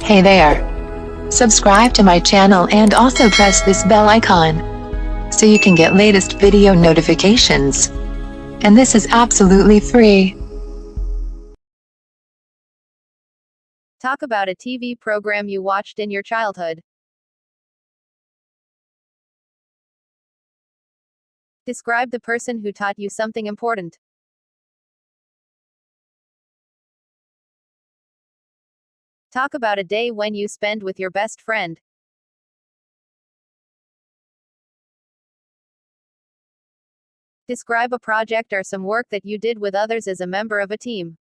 Hey there. Subscribe to my channel and also press this bell icon so you can get latest video notifications. And this is absolutely free. Talk about a TV program you watched in your childhood. Describe the person who taught you something important. Talk about a day when you spend with your best friend. Describe a project or some work that you did with others as a member of a team.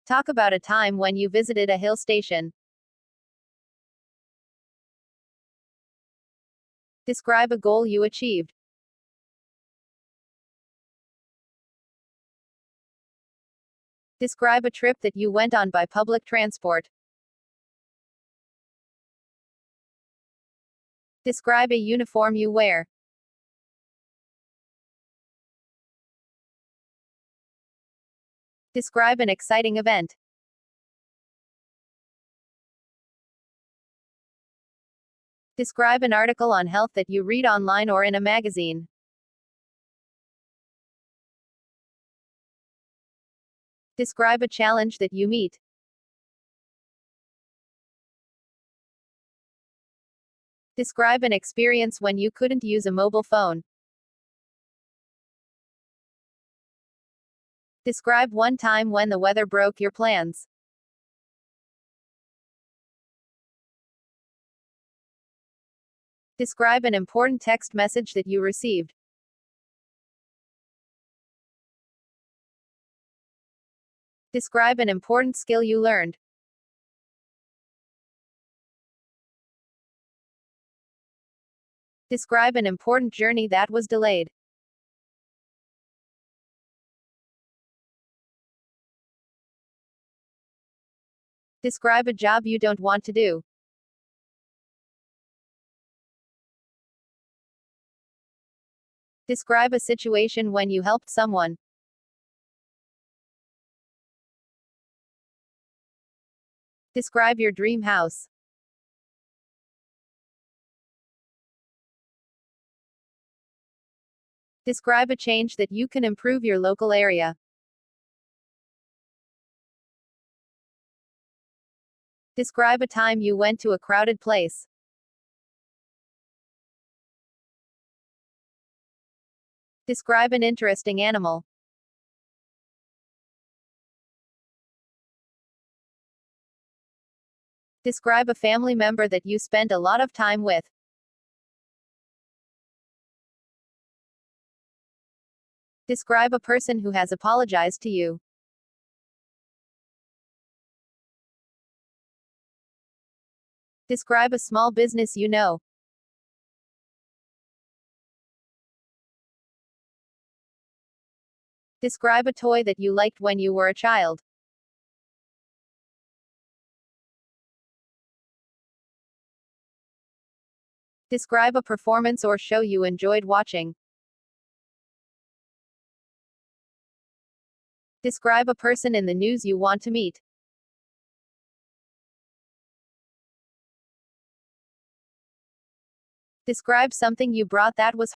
Talk about a time when you visited a hill station. Describe a goal you achieved. Describe a trip that you went on by public transport. Describe a uniform you wear. Describe an exciting event. Describe an article on health that you read online or in a magazine. Describe a challenge that you meet. Describe an experience when you couldn't use a mobile phone. Describe one time when the weather broke your plans. Describe an important text message that you received. Describe an important skill you learned. Describe an important journey that was delayed. Describe a job you don't want to do. Describe a situation when you helped someone. Describe your dream house. Describe a change that you can improve your local area. Describe a time you went to a crowded place. Describe an interesting animal. Describe a family member that you spent a lot of time with. Describe a person who has apologized to you. Describe a small business you know. Describe a toy that you liked when you were a child. Describe a performance or show you enjoyed watching. Describe a person in the news you want to meet. Describe something you brought that was